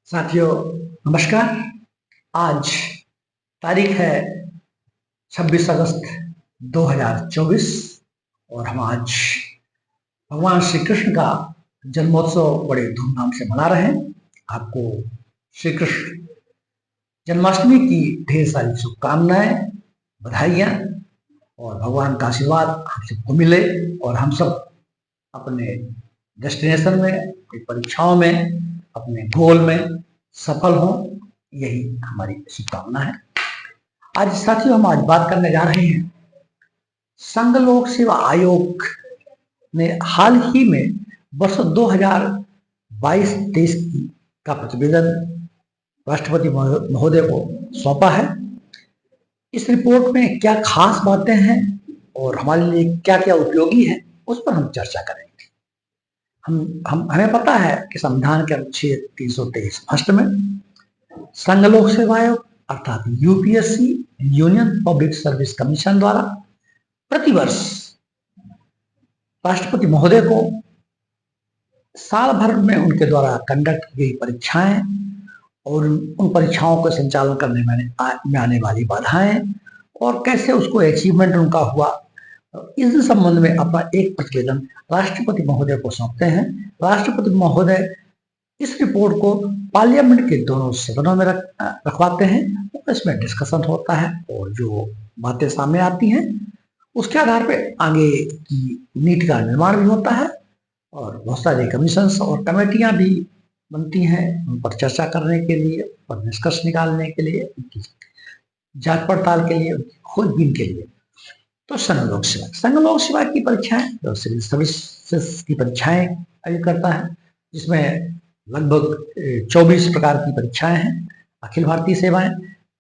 साथियों नमस्कार। आज तारीख है 26 अगस्त 2024 और हम आज भगवान श्री कृष्ण का जन्मोत्सव बड़े धूमधाम से मना रहे हैं। आपको श्री कृष्ण जन्माष्टमी की ढेर सारी शुभकामनाएं, बधाइयां और भगवान का आशीर्वाद हम सबको मिले और हम सब अपने डेस्टिनेशन में, अपनी परीक्षाओं में, अपने गोल में सफल हो, यही हमारी शुभकामना है। आज साथियों हम आज बात करने जा रहे हैं, संघ लोक सेवा आयोग ने हाल ही में वर्ष 2022-23 का प्रतिवेदन राष्ट्रपति महोदय को सौंपा है। इस रिपोर्ट में क्या खास बातें हैं और हमारे लिए क्या क्या उपयोगी है, उस पर हम चर्चा करेंगे। हमें पता है कि संविधान के अनुच्छेद 323 फर्स्ट में संघ लोक सेवा आयोग अर्थात UPSC, union public service commission द्वारा प्रतिवर्ष राष्ट्रपति महोदय को साल भर में उनके द्वारा कंडक्ट की गई परीक्षाएं और उन परीक्षाओं के संचालन करने में आने वाली बाधाएं और कैसे उसको अचीवमेंट उनका हुआ, इस संबंध में अपना एक प्रतिवेदन राष्ट्रपति महोदय को सौंपते हैं। राष्ट्रपति महोदय इस रिपोर्ट को पार्लियामेंट के दोनों सदनों में रखवाते हैं और इसमें डिस्कशन होता है और जो बातें सामने आती हैं उसके आधार पर आगे की नीति का निर्माण भी होता है और बहुत सारे कमीशंस और कमेटियां भी बनती हैं उन पर चर्चा करने के लिए, और निष्कर्ष निकालने के लिए, उनकी जांच पड़ताल के लिए, उनकी खोजबीन के लिए। तो संघ लोक सेवा की परीक्षाएं जो सिविल सर्विसेज की परीक्षाएं आयोजित करता है, जिसमें लगभग 24 प्रकार की परीक्षाएं हैं। अखिल भारतीय सेवाएं,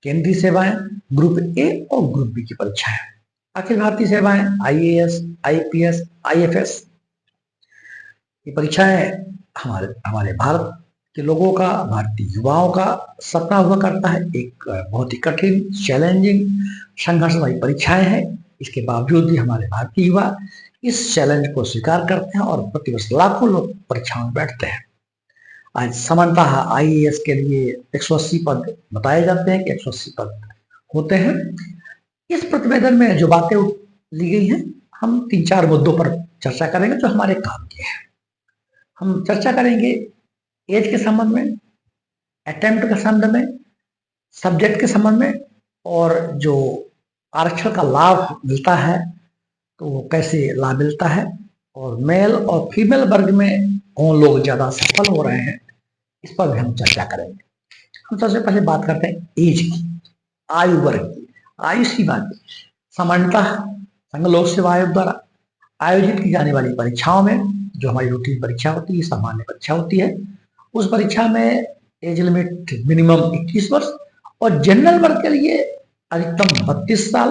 केंद्रीय सेवाएं, ग्रुप ए और ग्रुप बी की परीक्षाएं। अखिल भारतीय सेवाएं आईएएस, आईपीएस, आईएफएस ये परीक्षाएं हमारे भारत के लोगों का, भारतीय युवाओं का सपना हुआ करता है। एक बहुत ही कठिन, चैलेंजिंग, संघर्ष वाली परीक्षाएं हैं। इसके बावजूद भी हमारे भारतीय युवा इस चैलेंज को स्वीकार करते हैं और प्रतिवर्ष लाखों लोग परीक्षाओं में बैठते हैं। आज सामान्यतः आईएएस के लिए 180 पद बताए जाते हैं कि 180 पद होते हैं। इस प्रतिवेदन में जो बातें ली गई हैं, हम 3-4 मुद्दों पर चर्चा करेंगे जो हमारे काम के हैं। हम चर्चा करेंगे एज के संबंध में, अटेम्प्ट के संबंध में, सब्जेक्ट के संबंध में, और जो आरक्षण का लाभ मिलता है तो वो कैसे लाभ मिलता है, और मेल और फीमेल वर्ग में कौन लोग ज्यादा सफल हो रहे हैं, इस पर भी हम चर्चा करेंगे। हम सबसे पहले बात करते हैं एज की, आयु वर्ग की। आयु की बात सामान्यतः संघ लोक सेवा आयोग द्वारा आयोजित की जाने वाली परीक्षाओं में, जो हमारी रूटीन परीक्षा होती है, सामान्य परीक्षा होती है, उस परीक्षा में एज लिमिट मिनिमम 21 वर्ष और जनरल वर्ग के लिए अधिकतम 32 साल,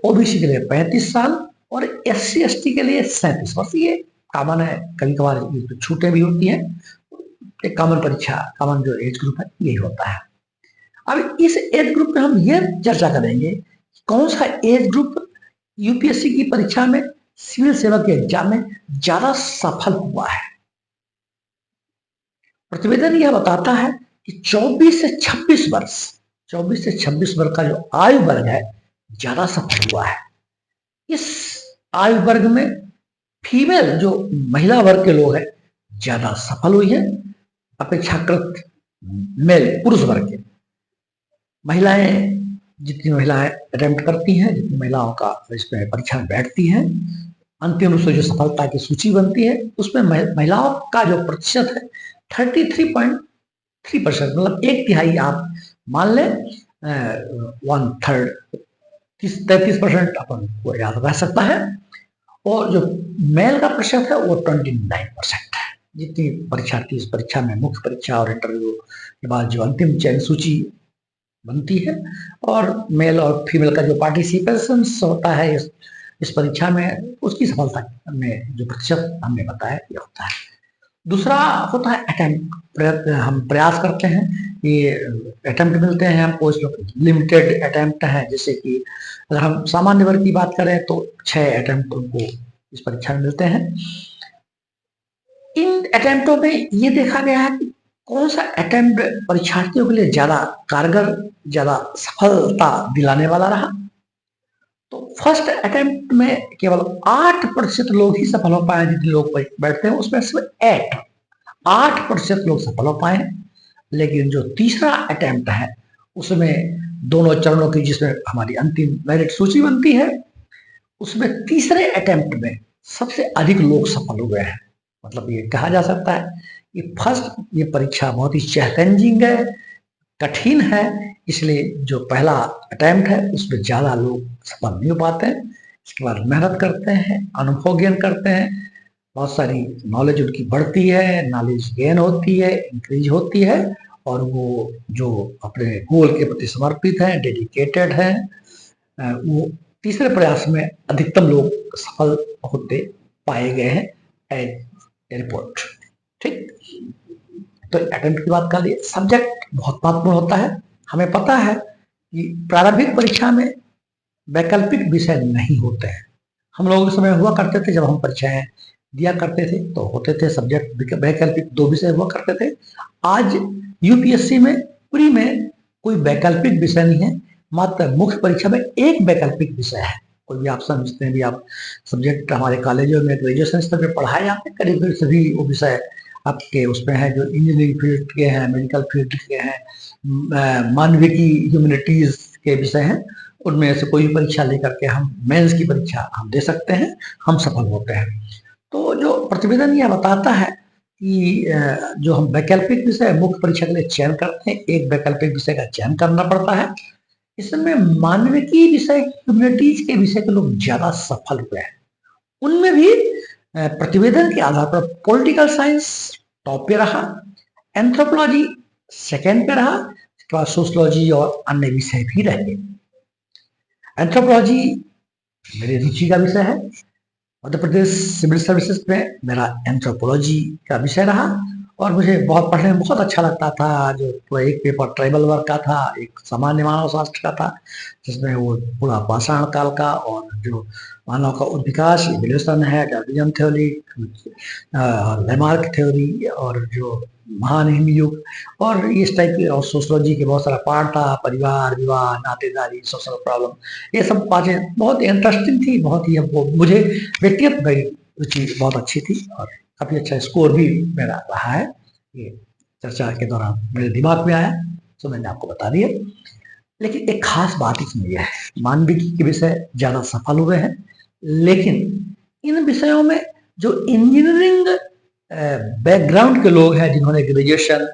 ओबीसी के लिए 35 साल और एससी एसटी के लिए 37 वर्ष। ये कॉमन है, कभी कभार छूटें भी होती हैं। एक कॉमन परीक्षा, कॉमन जो एज ग्रुप है यही होता है। अब इस एज ग्रुप में हम ये चर्चा करेंगे कौन सा एज ग्रुप यूपीएससी की परीक्षा में, सिविल सेवा के एग्जाम में ज्यादा सफल हुआ है। प्रतिवेदन यह बताता है कि 24 से 26 वर्ष का जो आयु वर्ग है ज्यादा सफल हुआ है। इस आयु वर्ग में फीमेल जो महिला वर्ग के लोग हैं ज्यादा सफल हुई है अपेक्षाकृत मेल पुरुष वर्ग के। महिलाएं, जितनी महिलाएं अटेम्प्ट करती हैं, जितनी महिलाओं का इसमें परीक्षा में बैठती हैं, अंतिम रूप से जो सफलता की सूची बनती है उसमें महिलाओं का जो प्रतिशत है 33.3%, मतलब 1/3 आप मान लें, 1/3, 33% अपन को याद रह सकता है। और जो मेल का प्रतिशत है वो 29% है। जितनी परीक्षार्थी इस परीक्षा में, मुख्य परीक्षा और इंटरव्यू के बाद जो अंतिम चयन सूची बनती है, और मेल और फीमेल का जो पार्टिसिपेशन होता है इस परीक्षा में, उसकी सफलता में जो प्रतिशत हमने बताया ये होता है। दूसरा होता है अटेम्प्ट। हम प्रयास करते हैं, ये अटेम्प्ट मिलते हैं हमको, लिमिटेड अटेम्प्ट है। जैसे कि अगर हम सामान्य वर्ग की बात करें तो 6 अटेम्प्ट उनको इस परीक्षा में मिलते हैं। इन अटेम्प्टों में ये देखा गया है कि कौन सा अटेम्प्ट परीक्षार्थियों के लिए ज्यादा कारगर, ज्यादा सफलता दिलाने वाला रहा? तो फर्स्ट अटेम्प्ट में केवल 8% लोग ही सफल हो पाए। जितने लोग बैठते हैं उसमें सिर्फ 8% लोग सफल हो पाए। लेकिन जो तीसरा अटेम्प्ट है उसमें दोनों चरणों की, जिसमें हमारी अंतिम मेरिट सूची बनती है, उसमें तीसरे अटेम्प्ट में सबसे अधिक लोग सफल हुए हैं। मतलब ये कहा जा सकता है कि फर्स्ट ये परीक्षा बहुत ही चैलेंजिंग है, कठिन है, इसलिए जो पहला अटेम्प्ट है उसमें ज़्यादा लोग सफल नहीं हो पाते हैं। इसके बाद मेहनत करते हैं, अनुभव गेन करते हैं, बहुत सारी नॉलेज उनकी बढ़ती है, नॉलेज गेन होती है, इंक्रीज होती है, और वो जो अपने गोल के प्रति समर्पित हैं, डेडिकेटेड हैं, वो तीसरे प्रयास में अधिकतम लोग सफल होते पाए गए हैं एज रिपोर्ट। ठीक, तो अटेम्प्ट की बात कर लिए। सब्जेक्ट बहुत महत्वपूर्ण होता है। हमें पता है कि प्रारंभिक परीक्षा में वैकल्पिक विषय नहीं होते हैं। हम लोगों के समय हुआ करते थे, जब हम परीक्षाएं दिया करते थे तो होते थे सब्जेक्ट वैकल्पिक 2 विषय हुआ करते थे। आज यूपीएससी में प्री में कोई वैकल्पिक विषय नहीं है, मात्र मुख्य परीक्षा में एक वैकल्पिक विषय है। कोई भी आप समझते हैं भी आप सब्जेक्ट हमारे कॉलेजों में ग्रेजुएशन स्तर पर पढ़ाए जाते हैं, करीब करीब सभी वो विषय आपके उसमें है जो इंजीनियरिंग फील्ड के हैं, मेडिकल फील्ड के हैं, मानविकी ह्यूमैनिटीज के विषय हैं। उनमें से कोई भी परीक्षा लेकर के हम मेंस की परीक्षा हम दे सकते हैं, हम सफल होते हैं। तो जो प्रतिवेदन यह बताता है कि जो हम वैकल्पिक विषय मुख्य परीक्षा के लिए चयन करते हैं, एक वैकल्पिक विषय का चयन करना पड़ता है। इसमें मानविकी विषय, ह्यूमैनिटीज के विषय के लोग ज्यादा सफल हुए हैं। उनमें भी प्रतिवेदन के आधार पर पॉलिटिकल साइंस टॉप पे रहा, एंथ्रोपोलॉजी सेकेंड पे रहा, इसके बाद सोशलॉजी और अन्य विषय भी रहे। एंथ्रोपोलॉजी मेरी रुचि का विषय है। मध्य प्रदेश सिविल सर्विसेज में मेरा एंथ्रोपोलॉजी का विषय रहा और मुझे बहुत पढ़ने में बहुत अच्छा लगता था। जो एक पेपर ट्राइबल वर्क का था, एक सामान्य मानव शास्त्र का था, जिसमें वो पूरा पाषाण काल का और जो मानव का विकास, इवोल्यूशन है, डार्विनियन थ्योरी, लैमार्क थ्योरी और जो महान हिमयुग और इस टाइप की, और सोशलॉजी के बहुत सारा पार्ट था, परिवार, विवाह, नातेदारी, सोशल प्रॉब्लम, ये सब बातें बहुत इंटरेस्टिंग थी। बहुत ही हमको, मुझे व्यक्तिगत मेरी रुचि बहुत अच्छी थी और काफ़ी अच्छा स्कोर भी मेरा रहा है। ये चर्चा के दौरान मेरे दिमाग में आया तो मैंने आपको बता दिया। लेकिन एक खास बात इसमें यह है, मानविकी के विषय ज़्यादा सफल हुए हैं, लेकिन इन विषयों में जो इंजीनियरिंग बैकग्राउंड के लोग हैं, जिन्होंने ग्रेजुएशन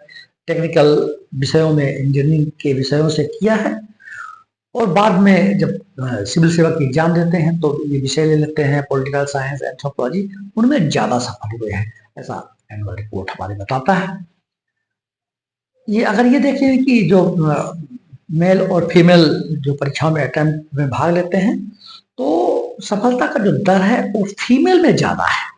टेक्निकल विषयों में इंजीनियरिंग के विषयों से किया है और बाद में जब सिविल सेवा की एग्जाम देते हैं तो ये विषय ले लेते हैं, पॉलिटिकल साइंस, एंथ्रोपोलॉजी, उनमें ज़्यादा सफल हुए हैं, ऐसा एनुअल रिपोर्ट हमारे बताता है। ये अगर ये देखें कि जो मेल और फीमेल जो परीक्षाओं में अटेम्प्ट में भाग लेते हैं तो सफलता का जो दर है वो फीमेल में ज़्यादा है।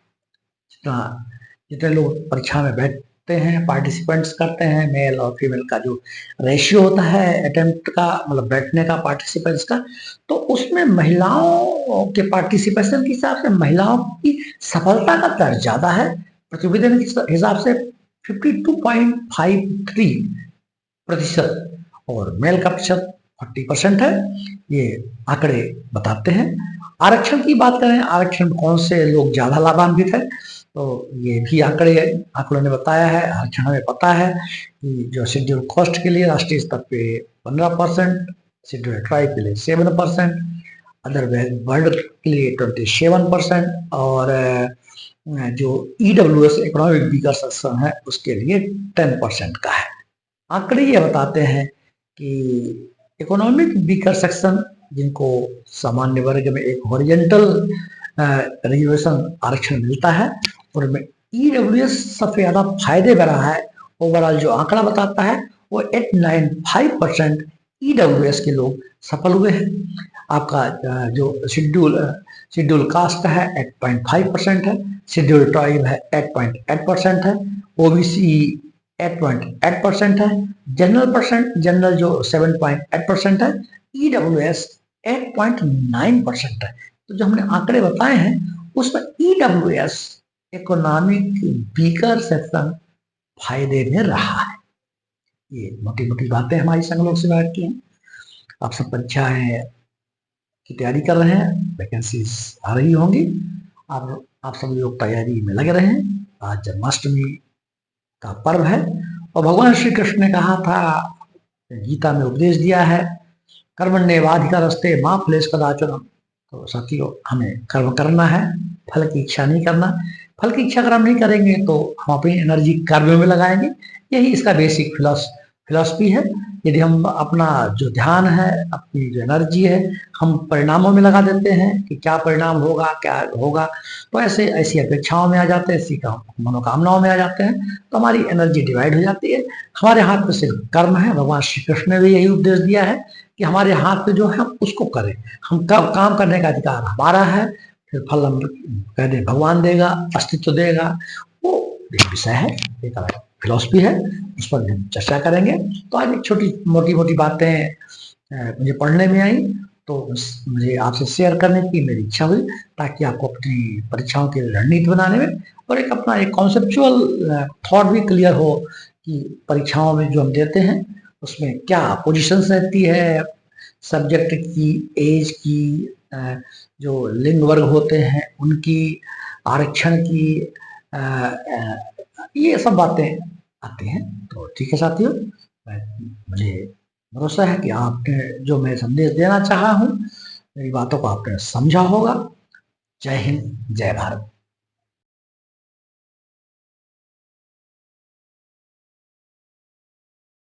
जितने लोग परीक्षा में बैठते हैं, पार्टिसिपेंट्स करते हैं, मेल और फीमेल का जो रेशियो होता है अटेम्प्ट का, मतलब बैठने का, पार्टिसिपेंट्स का, तो उसमें महिलाओं के पार्टिसिपेशन के हिसाब से महिलाओं की सफलता का दर ज़्यादा है। प्रतिवेदन के हिसाब से 52.53% और मेल का प्रतिशत 40% है। ये आंकड़े बताते हैं। आरक्षण की बात करें, आरक्षण कौन से लोग ज़्यादा लाभान्वित है, तो ये भी आंकड़ों ने बताया है। आरक्षण हमें पता है कि जो शेड्यूल कास्ट के लिए राष्ट्रीय स्तर पे 15%, शेड्यूल ट्राइब के लिए 7%, अदर वर्ड के लिए 27% और जो ईडब्ल्यूएस इकोनॉमिक वीकर सेक्शन है उसके लिए 10% का है। आंकड़े ये बताते हैं कि इकोनॉमिक वीकर सेक्शन, जिनको सामान्य वर्ग में एक हॉरिजॉन्टल रिजर्वेशन आरक्षण मिलता है, उनमें ईडब्ल्यूएस सबसे ज़्यादा फायदे में रहा है। ओवरऑल जो आंकड़ा बताता है वो 895% ईडब्ल्यूएस के लोग सफल हुए हैं। आपका जो शेड्यूल कास्ट है 8.5% है, शेड्यूल ट्राइब है 8.8% है, ओबीसी 8.8% है, जनरल जो 7.8% है, ईडब्ल्यूएस 8.9% है। तो जो हमने आंकड़े बताए हैं उसमें ईडब्ल्यूएस इकोनॉमिक वीकर सेक्शन फायदे में रहा है। ये मोटी मोटी बातें हमारी संगलोक से बैठ की हैं। आप सब परीक्षाएं की तैयारी कर रहे हैं, वैकेंसीज आ रही होंगी, आप सब लोग तैयारी में लगे रहे। आज जन्माष्टमी का पर्व है और भगवान श्री कृष्ण ने कहा था, गीता में उपदेश दिया है, कर्मण्येवाधिकारस्ते मा फलेषु कदाचन। तो साथियों, हमें कर्म करना है, फल की इच्छा नहीं करना। फल की इच्छा अगर हम नहीं करेंगे तो हम अपनी एनर्जी कर्म में लगाएंगे। यही इसका बेसिक फिलॉसफी है। यदि हम अपना जो ध्यान है, अपनी जो एनर्जी है, हम परिणामों में लगा देते हैं कि क्या परिणाम होगा, क्या होगा, तो ऐसी अपेक्षाओं में आ जाते हैं, ऐसी मनोकामनाओं में आ जाते हैं, तो हमारी एनर्जी डिवाइड हो जाती है। हमारे हाथ में सिर्फ कर्म है। भगवान श्री कृष्ण ने भी यही उपदेश दिया है कि हमारे हाथ में जो है हम उसको करें। हम काम करने का अधिकार हमारा है, फिर फल हम कह दें भगवान देगा, अस्तित्व देगा, वो एक विषय है, एक फिलॉसफी है, उस पर हम चर्चा करेंगे। तो आज एक छोटी मोटी बातें मुझे पढ़ने में आई, तो मुझे आपसे शेयर करने की मेरी इच्छा हुई, ताकि आपको अपनी परीक्षाओं की रणनीति बनाने में और एक अपना एक कॉन्सेप्चुअल थॉट भी क्लियर हो कि परीक्षाओं में जो हम देते हैं उसमें क्या पोजीशंस रहती है, सब्जेक्ट की, एज की, जो लिंग वर्ग होते हैं उनकी, आरक्षण की, ये सब बातें आती हैं। तो ठीक है साथियों, मुझे भरोसा है कि आपने जो मैं संदेश देना चाहा हूँ, मेरी बातों को आपने समझा होगा। जय हिंद, जय भारत।